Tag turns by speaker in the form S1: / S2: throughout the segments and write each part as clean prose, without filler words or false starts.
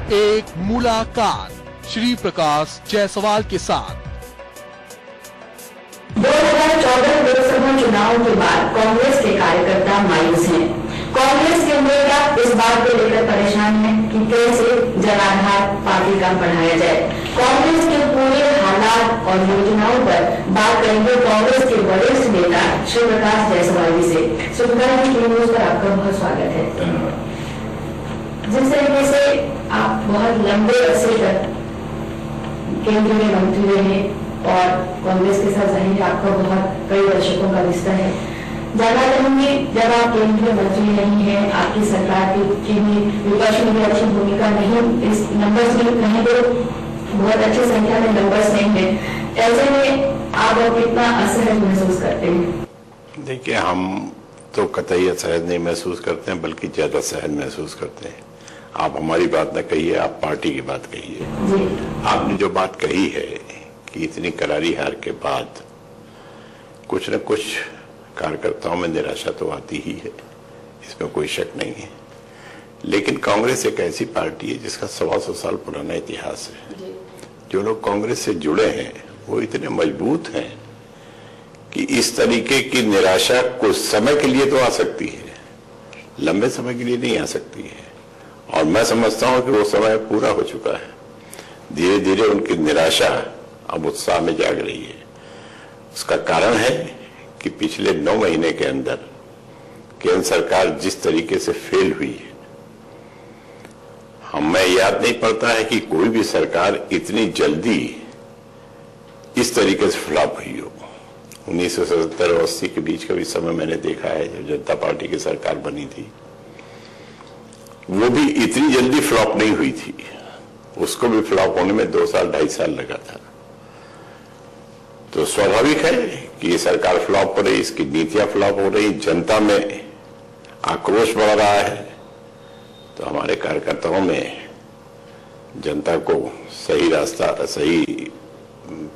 S1: एक मुलाकात श्री प्रकाश जायसवाल के साथ।
S2: 2014 लोकसभा चुनाव के बाद कांग्रेस के कार्यकर्ता मायूस हैं। कांग्रेस के नेता इस बात को लेकर परेशान हैं कि कैसे जनाधार पार्टी का बढ़ाया जाए। कांग्रेस के पूरे हालात और योजनाओं पर बात करेंगे कांग्रेस के वरिष्ठ नेता श्री प्रकाश जायसवाल जी से। सुप्रकाश जी, न्यूज पर आपका बहुत स्वागत है। जिस तरीके से आप बहुत लंबे अरसे तक केंद्र में मंत्री रहे और कांग्रेस के साथ जाहिर आपका बहुत कई दशकों का रिश्ता है, जानना चाहूंगी जब आप केंद्रीय मंत्री नहीं है, आपकी सरकार की भी विपक्ष में भी अच्छी भूमिका नहीं, इस नंबर्स में कहीं तो बहुत अच्छी संख्या में नंबर्स नहीं है, ऐसे में आप कितना असहज महसूस करते हैं?
S3: देखिए, हम तो कतई असहज नहीं महसूस करते हैं, बल्कि ज्यादा सहज महसूस करते हैं। आप हमारी बात न कहिए, आप पार्टी की बात कहिए। आपने जो बात कही है कि इतनी करारी हार के बाद कुछ न कुछ कार्यकर्ताओं में निराशा तो आती ही है, इसमें कोई शक नहीं है। लेकिन कांग्रेस एक ऐसी पार्टी है जिसका 125 साल पुराना इतिहास है। जो लोग कांग्रेस से जुड़े हैं वो इतने मजबूत हैं कि इस तरीके की निराशा कुछ समय के लिए तो आ सकती है, लंबे समय के लिए नहीं आ सकती है। और मैं समझता हूं कि वो समय पूरा हो चुका है। धीरे धीरे उनकी निराशा अब उत्साह में जाग रही है। उसका कारण है कि पिछले 9 महीने के अंदर केंद्र सरकार जिस तरीके से फेल हुई है, हमें याद नहीं पड़ता है कि कोई भी सरकार इतनी जल्दी इस तरीके से फ्लॉप हुई हो। 1977 और 80 के बीच का भी समय मैंने देखा है, जब जनता पार्टी की सरकार बनी थी, वो भी इतनी जल्दी फ्लॉप नहीं हुई थी। उसको भी फ्लॉप होने में 2 साल 2.5 साल लगा था। तो स्वाभाविक है कि ये सरकार फ्लॉप हो रही, इसकी नीतियां फ्लॉप हो रही, जनता में आक्रोश बढ़ रहा है। तो हमारे कार्यकर्ताओं में जनता को सही रास्ता, सही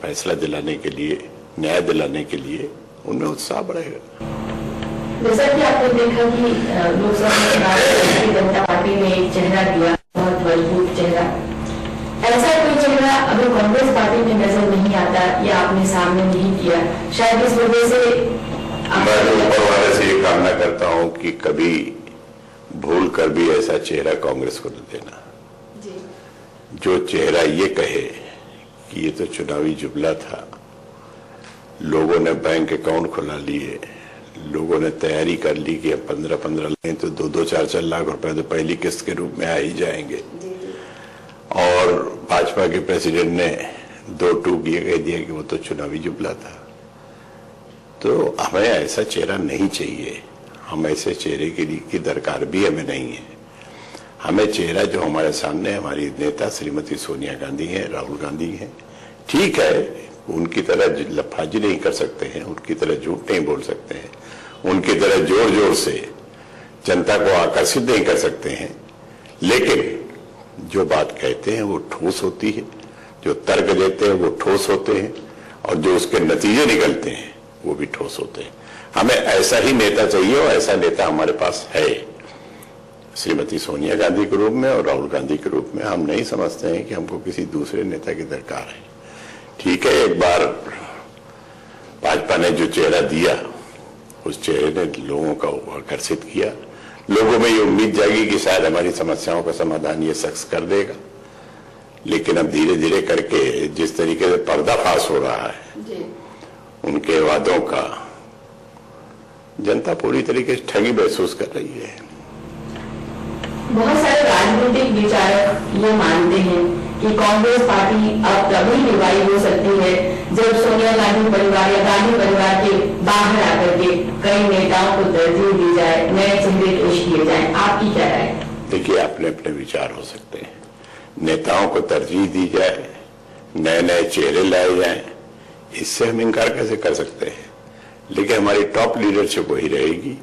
S3: फैसला दिलाने के लिए, न्याय दिलाने के लिए उनमें उत्साह बढ़ेगा।
S2: जैसा कि आपने देखा कि लोकसभा चुनाव में जनता पार्टी ने एक चेहरा दिया, बहुत मजबूत चेहरा। ऐसा कोई चेहरा अगर कांग्रेस पार्टी में नजर नहीं आता या आपने सामने नहीं किया, शायद इस वजह से
S3: मैं ऊपर वाले से ये कामना करता हूं कि कभी भूल कर भी ऐसा चेहरा कांग्रेस को न देना जो चेहरा ये कहे कि ये तो चुनावी जुमला था, लोगों ने बैंक अकाउंट खुला लिए, लोगों ने तैयारी कर ली कि अब 15-15 लें तो 2-2, 4-4 लाख रुपए तो पहली किस्त के रूप में आ ही जाएंगे। और भाजपा के प्रेसिडेंट ने 2 टूक ये कह दिया कि वो तो चुनावी जुमला था। तो हमें ऐसा चेहरा नहीं चाहिए, हम ऐसे चेहरे की दरकार भी हमें नहीं है। हमें चेहरा जो हमारे सामने हमारी नेता श्रीमती सोनिया गांधी है, राहुल गांधी है, ठीक है, उनकी तरह लफाजी नहीं कर सकते हैं, उनकी तरह झूठ नहीं बोल सकते हैं, उनकी तरह जोर जोर से जनता को आकर्षित नहीं कर सकते हैं, लेकिन जो बात कहते हैं वो ठोस होती है, जो तर्क देते हैं वो ठोस होते हैं, और जो उसके नतीजे निकलते हैं वो भी ठोस होते हैं। हमें ऐसा ही नेता चाहिए और ऐसा नेता हमारे पास है, श्रीमती सोनिया गांधी के रूप में और राहुल गांधी के रूप में। हम नहीं समझते हैं कि हमको किसी दूसरे नेता की दरकार है। ठीक है, एक बार भाजपा ने जो चेहरा दिया, उस चेहरे ने लोगों को आकर्षित किया, लोगों में ये उम्मीद जागी कि शायद हमारी समस्याओं का समाधान ये शख्स कर देगा। लेकिन अब धीरे धीरे करके जिस तरीके से पर्दाफाश हो रहा है उनके वादों का, जनता पूरी तरीके से ठगी महसूस कर रही है।
S2: बहुत सारे राजनीतिक विचारक ये मानते हैं कि कांग्रेस पार्टी अब तभी रिवाइव हो सकती है जब सोनिया गांधी परिवार या गांधी परिवार के बाहर आकर के कई नेताओं को तरजीह दी जाए, नए चेहरे पेश किए जाएं। आपकी क्या राय है?
S3: देखिए, अपने अपने विचार हो सकते हैं, नेताओं को तरजीह दी जाए, नए नए चेहरे लाए जाएं, इससे हम इनकार कैसे कर सकते हैं? लेकिन हमारी टॉप लीडरशिप वही रहेगी,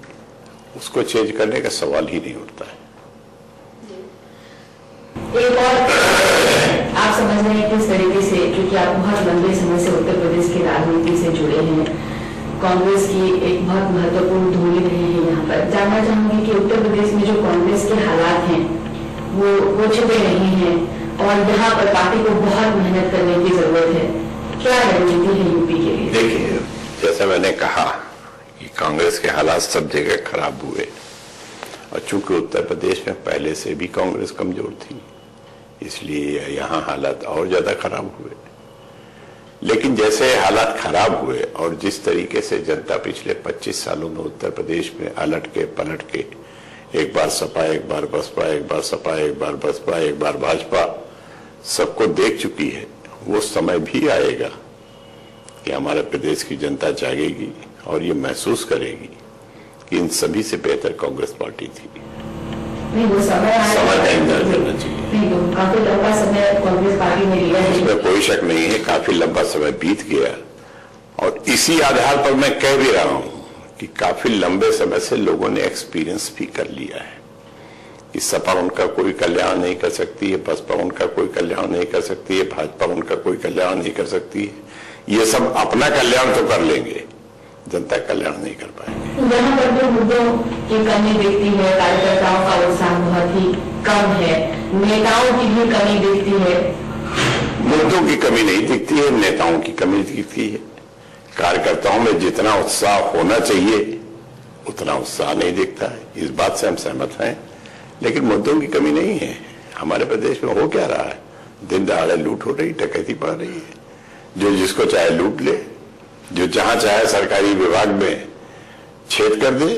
S3: उसको चेंज करने का सवाल ही नहीं उठता है।
S2: एक और आप समझ रहे हैं किस तरीके से, क्योंकि आप बहुत लंबे समय से उत्तर प्रदेश की राजनीति से जुड़े हैं, कांग्रेस की एक बहुत महत्वपूर्ण धूल रहे हैं यहाँ पर। जानना चाहूंगी कि उत्तर प्रदेश में जो कांग्रेस के हालात हैं वो छिपे नहीं हैं और यहाँ पर पार्टी को बहुत मेहनत करने की जरूरत है। क्या रणनीति है यूपी के लिए?
S3: देखिए, जैसा मैंने कहा कि कांग्रेस के हालात सब जगह खराब हुए और चूंकि उत्तर प्रदेश में पहले से भी कांग्रेस कमजोर थी, इसलिए यहाँ हालात और ज्यादा खराब हुए। लेकिन जैसे हालात खराब हुए और जिस तरीके से जनता पिछले 25 सालों में उत्तर प्रदेश में अलट के पलट के एक बार सपा, एक बार बसपा, एक बार सपा, एक बार बसपा, एक बार भाजपा सबको देख चुकी है, वो समय भी आएगा कि हमारे प्रदेश की जनता जागेगी और ये महसूस करेगी कि इन सभी से बेहतर कांग्रेस पार्टी थी।
S2: नहीं, वो समय
S3: का इंतजार करना चाहिए।
S2: नहीं, तो काफी लंबा समय कांग्रेस पार्टी ने लिया है,
S3: इसमें कोई शक नहीं है, काफी लंबा समय बीत गया और इसी आधार पर मैं कह भी रहा हूं कि काफी लंबे समय से लोगों ने एक्सपीरियंस भी कर लिया है कि सपा उनका कोई कल्याण नहीं कर सकती है, बसपा उनका कोई कल्याण नहीं कर सकती है, भाजपा उनका कोई कल्याण नहीं कर सकती है। ये सब अपना कल्याण तो कर लेंगे, जनता कल्याण नहीं कर पाएंगे।
S2: यहाँ पर जो मुद्दों की कमी दिखती है, कार्यकर्ताओं का उत्साह बहुत ही कम है, नेताओं की भी कमी दिखती है।
S3: मुद्दों की कमी नहीं दिखती है, नेताओं की कमी दिखती है। कार्यकर्ताओं में जितना उत्साह होना चाहिए उतना उत्साह नहीं दिखता है, इस बात से हम सहमत हैं। लेकिन मुद्दों की कमी नहीं है। हमारे प्रदेश में हो क्या रहा है? दिन दहाड़े लूट हो रही, डकैती बढ़ रही है, जो जिसको चाहे लूट ले, जो जहां चाहे सरकारी विभाग में छेद कर दे,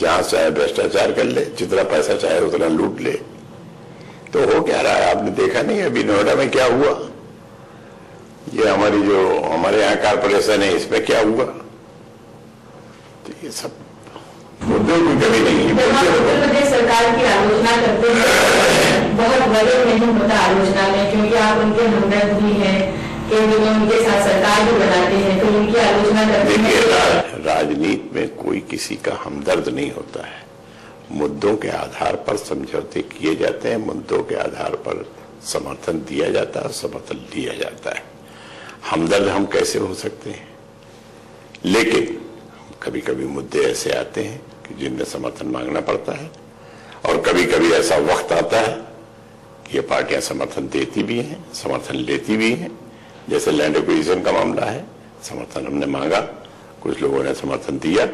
S3: जहां चाहे भ्रष्टाचार कर ले, जितना पैसा चाहे उतना लूट ले। तो हो क्या रहा है? आपने देखा नहीं अभी नोएडा में क्या हुआ? ये हमारे यहाँ कारपोरेशन है, इसमें क्या हुआ? तो ये सब मुद्दों की कमी नहीं है।
S2: उत्तर प्रदेश सरकार की आलोचना करते हैं, बहुत बड़े नहीं होता आलोचना में, क्योंकि आप उनके हमदर्द भी हैं, केंद्र में उनके साथ सरकार भी बनाते हैं, तो उनकी आलोचना करते हैं।
S3: देखिए, राजनीति में कोई किसी का हमदर्द नहीं होता है। मुद्दों के आधार पर समझौते किए जाते हैं, मुद्दों के आधार पर समर्थन दिया जाता है, समर्थन लिया जाता है। हमदर्द हम कैसे हो सकते हैं? लेकिन कभी कभी मुद्दे ऐसे आते हैं कि जिनमें समर्थन मांगना पड़ता है और कभी कभी ऐसा वक्त आता है कि ये पार्टियां समर्थन देती भी हैं, समर्थन लेती भी हैं। जैसे लैंड एक्विजिशन का मामला है, समर्थन हमने मांगा, कुछ लोगों ने समर्थन दिया,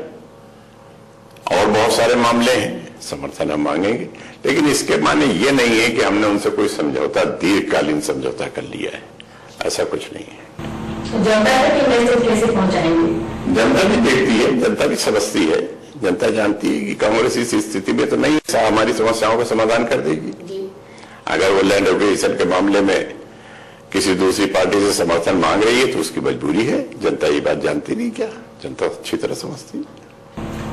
S3: और बहुत सारे मामले हैं समर्थन हम मांगेंगे। लेकिन इसके माने ये नहीं है कि हमने उनसे कोई समझौता, दीर्घकालीन समझौता कर लिया है, ऐसा कुछ नहीं है।
S2: जनता तक मैसेज कैसे पहुंचाएंगे?
S3: जनता भी देखती है, जनता भी समझती है, जनता जानती है कि कांग्रेस इस स्थिति में तो नहीं हमारी समस्याओं का समाधान कर देगी। अगर वो लैंड एक्विजिशन के मामले में किसी दूसरी पार्टी से समर्थन मांग रही है तो उसकी मजबूरी है। जनता ये बात जानती नहीं क्या? जनता अच्छी तरह समझती है।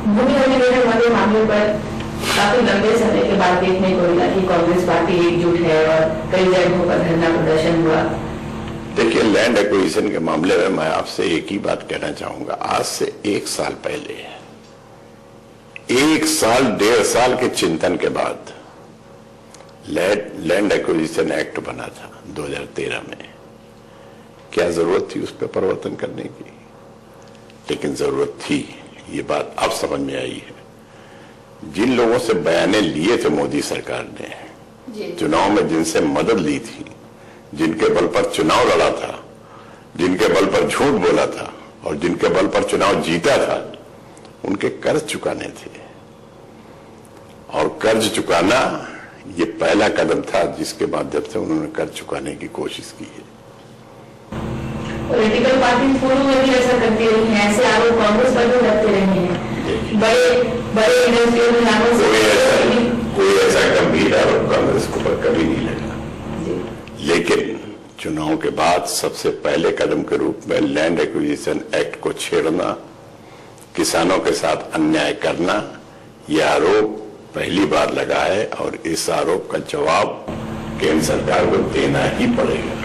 S2: भूमि अधिग्रहण वाले मामले पर काफी लंबे समय के बाद देखने को मिला कि कांग्रेस पार्टी एकजुट है और कई जगहों पर धरना प्रदर्शन हुआ।
S3: देखिए, लैंड एक्विजिशन के मामले में मैं आपसे एक ही बात कहना चाहूंगा। आज से 1 साल पहले, 1 साल 1.5 साल के चिंतन के बाद लैंड एक्विजिशन एक्ट बना था 2013 में। क्या जरूरत थी उस पर परिवर्तन करने की? लेकिन जरूरत थी, ये बात अब समझ में आई है। जिन लोगों से बयाने लिए थे मोदी सरकार ने, चुनाव में जिनसे मदद ली थी, जिनके बल पर चुनाव लड़ा था, जिनके बल पर झूठ बोला था और जिनके बल पर चुनाव जीता था, उनके कर्ज चुकाने थे। और कर्ज चुकाना ये पहला कदम था जिसके माध्यम से उन्होंने कर्ज चुकाने की कोशिश की है।
S2: पॉलिटिकल पार्टी पूर्व में भी ऐसा करती रही है, ऐसे आरोप कांग्रेस पर भी लगते रहे हैं। बड़े इंडस्ट्रियल
S3: कोई ऐसा गंभीर आरोप कांग्रेस को पर कभी नहीं लगा। लेकिन चुनाव के बाद सबसे पहले कदम के रूप में लैंड एक्विजिशन एक्ट को छेड़ना, किसानों के साथ अन्याय करना, यह आरोप पहली बार लगा है और इस आरोप का जवाब केंद्र सरकार को देना ही पड़ेगा।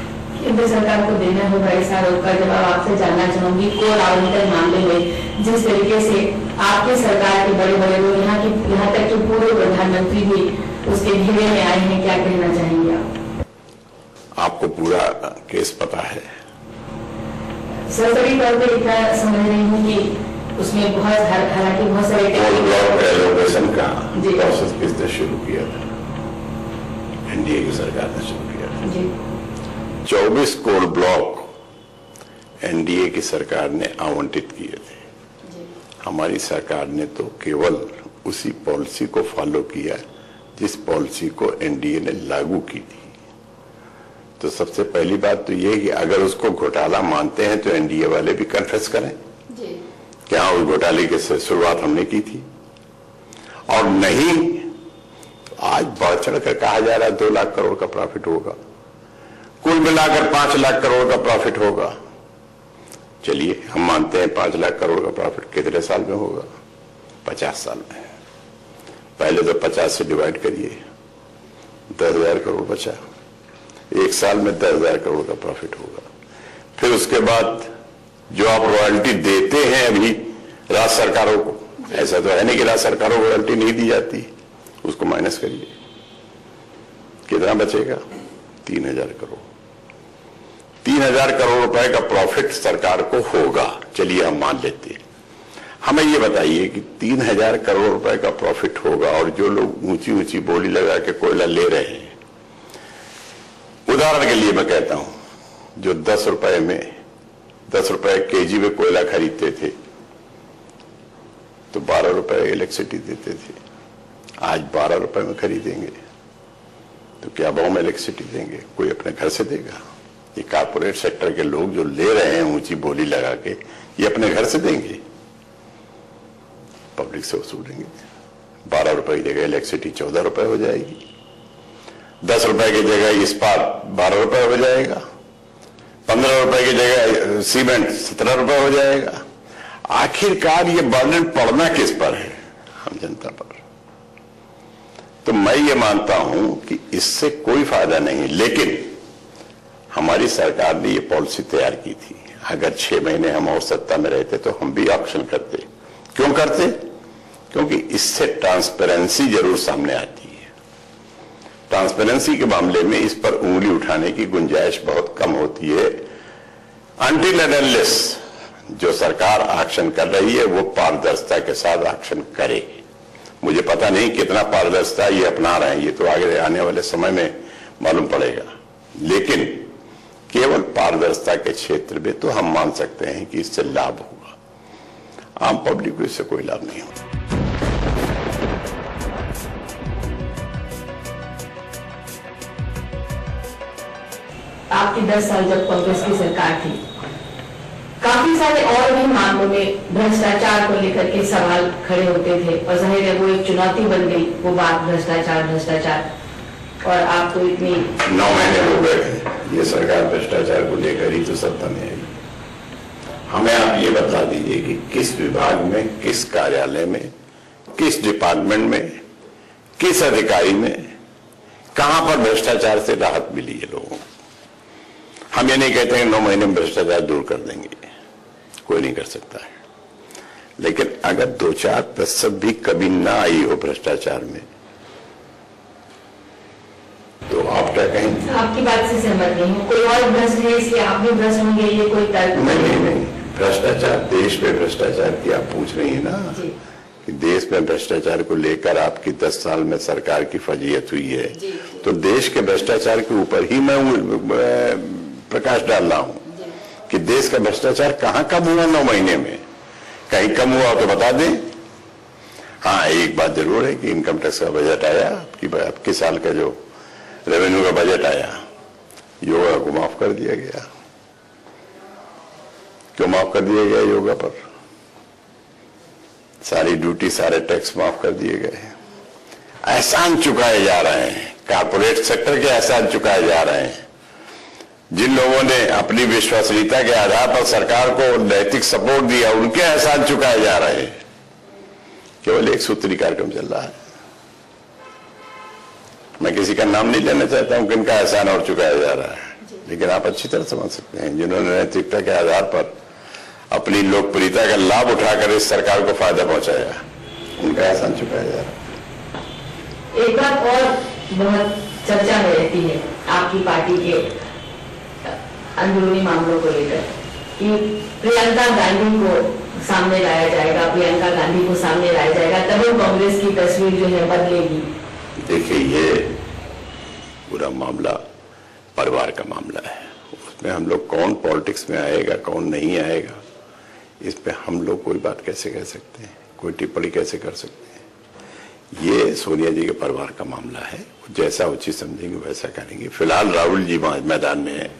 S2: केंद्र सरकार को देना होगा इस आरोप का जवाब। आपसे जानना चाहूंगी, कोल आवंटन मामले में जिस तरीके से आपकी सरकार के बड़े बड़े लोग, यहाँ तक कि पूर्व प्रधानमंत्री भी उसके घेरे में आए हैं, क्या कहना चाहेंगे आप?
S3: आपको पूरा केस पता है?
S2: सरसरी तौर पर इतना समझ रही हूँ कि उसमें हालांकि बहुत सारे
S3: एलोकेशन का प्रोसेस किसने शुरू किया था? एनडीए की सरकार ने शुरू किया। 24 कोल ब्लॉक एनडीए की सरकार ने आवंटित किए थे। हमारी सरकार ने तो केवल उसी पॉलिसी को फॉलो किया जिस पॉलिसी को एनडीए ने लागू की थी। तो सबसे पहली बात तो ये कि अगर उसको घोटाला मानते हैं तो एनडीए वाले भी कन्फेस करें कि हाँ, उस घोटाले की शुरुआत हमने की थी। और नहीं, आज बढ़ चढ़ कर कहा जा रहा है 2 लाख करोड़ का प्रॉफिट होगा, कुल मिलाकर 5 लाख करोड़ का प्रॉफिट होगा। चलिए, हम मानते हैं 5 लाख करोड़ का प्रॉफिट कितने साल में होगा? 50 साल में। पहले तो 50 से डिवाइड करिए, 10,000 करोड़ बचा। 1 साल में 10,000 करोड़ का प्रॉफिट होगा। फिर उसके बाद जो आप रॉयल्टी देते हैं अभी राज्य सरकारों को, ऐसा तो है नहीं कि राज्य सरकारों को रॉयल्टी नहीं दी जाती, उसको माइनस करिए, कितना बचेगा? 3,000 करोड़। 3,000 करोड़ रुपए का प्रॉफिट सरकार को होगा। चलिए, हम मान लेते हैं। हमें ये बताइए कि 3,000 करोड़ रुपए का प्रॉफिट होगा और जो लोग ऊंची ऊंची बोली लगा के कोयला ले रहे हैं, उदाहरण के लिए मैं कहता हूं, जो 10 रुपए केजी में कोयला खरीदते थे तो 12 रुपए इलेक्ट्रिसिटी देते थे। आज 12 रुपए में खरीदेंगे तो क्या भाव में इलेक्ट्रिसिटी देंगे? कोई अपने घर से देगा? ये कारपोरेट सेक्टर के लोग जो ले रहे हैं ऊंची बोली लगा के, ये अपने घर से देंगे? पब्लिक से वसूलेंगे। 12 रुपए की जगह इलेक्ट्रिसिटी 14 रुपए हो जाएगी। 10 रुपए की जगह इस्पात 12 रुपए हो जाएगा। 15 रुपए की जगह सीमेंट 17 रुपए हो जाएगा। आखिरकार ये बर्डन पड़ना किस पर है? हम जनता पर। तो मैं ये मानता हूं कि इससे कोई फायदा नहीं, लेकिन हमारी सरकार ने ये पॉलिसी तैयार की थी। अगर 6 महीने हम और सत्ता में रहते तो हम भी ऑक्शन करते। क्यों करते? क्योंकि इससे ट्रांसपेरेंसी जरूर सामने आती है। ट्रांसपेरेंसी के मामले में इस पर उंगली उठाने की गुंजाइश बहुत कम होती है, अनटिल एंड अनलेस जो सरकार एक्शन कर रही है वो पारदर्शिता के साथ एक्शन करे। मुझे पता नहीं कितना पारदर्शिता ये अपना रहे हैं, ये तो आगे आने वाले समय में मालूम पड़ेगा, लेकिन केवल पारदर्शिता के क्षेत्र में तो हम मान सकते हैं कि इससे लाभ होगा। आम पब्लिक को इससे कोई लाभ नहीं होगा।
S2: आपकी 10 साल जब कांग्रेस की सरकार थी, काफी सारे और भी मामलों में भ्रष्टाचार को लेकर के सवाल खड़े होते थे और जाहिर है वो एक चुनौती बन गई, वो बात भ्रष्टाचार। और आप तो इतनी
S3: 9 महीने हो गए ये सरकार भ्रष्टाचार को लेकर ही तो सत्ता में आई। हमें आप ये बता दीजिए कि किस विभाग में, किस कार्यालय में, किस डिपार्टमेंट में, किस अधिकारी में, कहां पर भ्रष्टाचार से राहत मिली है लोगों को। हम ये नहीं कहते हैं 9 महीने में भ्रष्टाचार दूर कर देंगे, कोई नहीं कर सकता है, लेकिन अगर 2-4% भी कभी ना आई हो भ्रष्टाचार में तो आप क्या कहेंगे?
S2: आपकी बात से सहमत नहीं हूँ। कोई और भ्रष्ट है इसलिए आप भी भ्रष्ट होंगे, ये कोई तर्क
S3: नहीं। भ्रष्टाचार, देश में भ्रष्टाचार की आप पूछ रही है ना कि देश में भ्रष्टाचार को लेकर आपकी 10 साल में सरकार की फजीयत हुई है, तो देश के भ्रष्टाचार के ऊपर ही मैं प्रकाश डाल रहा हूं कि देश का भ्रष्टाचार कहां कम हुआ 9 महीने में। कहीं कम हुआ तो बता दें। हाँ, एक बात जरूर है कि इनकम टैक्स का बजट आया, आपके साल का जो रेवेन्यू का बजट आया, योगा को माफ कर दिया गया। क्यों माफ कर दिया गया? योगा पर सारी ड्यूटी, सारे टैक्स माफ कर दिए गए। एहसान चुकाए जा रहे हैं, कारपोरेट सेक्टर के एहसान चुकाए जा रहे हैं। जिन लोगों ने अपनी विश्वसनीयता के आधार पर सरकार को नैतिक सपोर्ट दिया, उनके एहसान चुकाए जा रहे हैं। केवल एक सूत्री कार्यक्रम चल रहा है। मैं किसी का नाम नहीं लेना चाहता हूं किनका एहसान और चुकाया जा रहा है, लेकिन आप अच्छी तरह समझ सकते हैं जिन्होंने नैतिकता के आधार पर अपनी लोकप्रियता का लाभ उठाकर इस सरकार को फायदा पहुंचाया, उनका एहसान चुकाया जा रहा है।
S2: एक बात और बहुत चर्चा में रहती है आपकी पार्टी के अंदरूनी मामलों को लेकर कि प्रियंका गांधी को सामने लाया जाएगा, प्रियंका गांधी को सामने लाया जाएगा, तब कांग्रेस की तस्वीर जो है बदलेगी।
S3: देखिए, ये पूरा मामला परिवार का मामला है। उसमें हम लोग कौन पॉलिटिक्स में आएगा कौन नहीं आएगा, इस पे हम लोग कोई बात कैसे कह सकते हैं, कोई टिप्पणी कैसे कर सकते हैं। ये सोनिया जी के परिवार का मामला है, जैसा उचित समझेंगे वैसा करेंगे। फिलहाल राहुल जी मैदान में है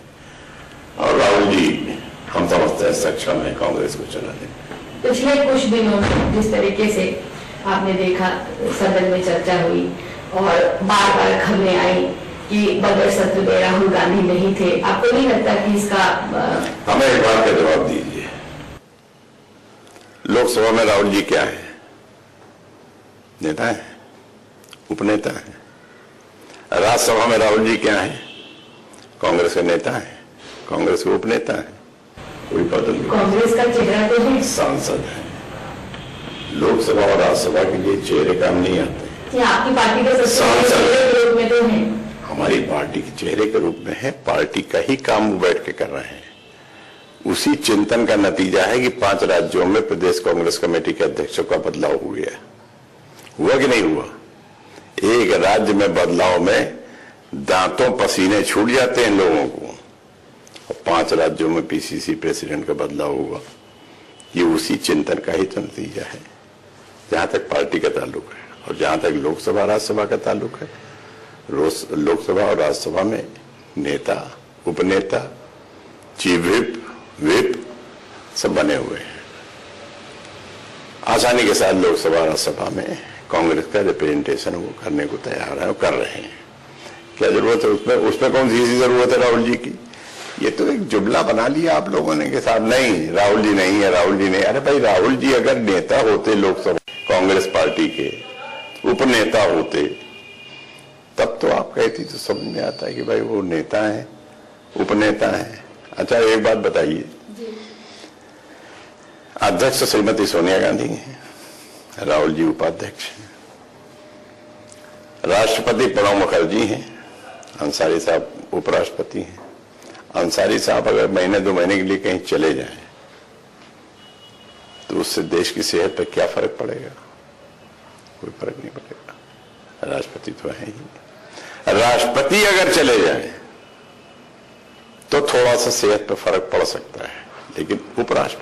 S3: और राहुल जी हम समझते हैं सक्षम है कांग्रेस को चलाने में।
S2: पिछले कुछ दिनों में जिस तरीके से आपने देखा सदन में चर्चा हुई और बार बार खबरें आई कि बजट सत्र में राहुल गांधी नहीं थे, आपको नहीं लगता कि इसका
S3: हमें एक बात का जवाब दीजिए, लोकसभा में राहुल जी क्या है? नेता है, उपनेता है। राज्यसभा में राहुल जी क्या है? कांग्रेस के नेता है, कांग्रेस के उपनेता है। कोई बदल नहीं,
S2: कांग्रेस का चेहरा तो है,
S3: सांसद है। लोकसभा और राज्यसभा के लिए चेहरे काम नहीं आते।
S2: ये आपकी पार्टी के सबसे चेहरे के रूप में तो है।
S3: हमारी पार्टी के चेहरे के रूप में है, पार्टी का ही काम वो बैठ के कर रहे हैं। उसी चिंतन का नतीजा है कि 5 राज्यों में प्रदेश कांग्रेस कमेटी के अध्यक्षों का बदलाव हो गया। हुआ कि नहीं हुआ? एक राज्य में बदलाव में दांतों पसीने छूट जाते हैं लोगों को, और 5 राज्यों में पीसीसी प्रेसिडेंट का बदलाव हुआ। ये उसी चिंतन का ही तो नतीजा है जहां तक पार्टी का ताल्लुक है। और जहां तक लोकसभा राज्यसभा का ताल्लुक है, लोकसभा और राज्यसभा में नेता, उपनेता, चीफ विप सब बने हुए हैं। आसानी के साथ लोकसभा राज्यसभा में कांग्रेस का रिप्रेजेंटेशन वो करने को तैयार है और कर रहे हैं। क्या जरूरत है उसमें कौन सी जरूरत है राहुल जी की? ये तो एक जुमला बना लिया आप लोगों ने के साथ, नहीं राहुल जी नहीं है, राहुल जी नहीं। अरे भाई, राहुल जी अगर नेता होते लोकसभा कांग्रेस पार्टी के, उपनेता होते, तब तो आप कहती तो समझ में आता है कि भाई वो नेता है, उपनेता है। अच्छा, एक बात बताइए, अध्यक्ष श्रीमती सोनिया गांधी है, राहुल जी उपाध्यक्ष हैं, राष्ट्रपति प्रणब मुखर्जी हैं, अंसारी साहब उपराष्ट्रपति हैं। अंसारी साहब अगर महीने 2 महीने के लिए कहीं चले जाएं तो उससे देश की सेहत पर क्या फर्क पड़ेगा? कोई फर्क नहीं पड़ेगा। राष्ट्रपति तो है ही। राष्ट्रपति अगर चले जाएं तो थोड़ा सा सेहत पर फर्क पड़ सकता है, लेकिन उपराष्ट्रपति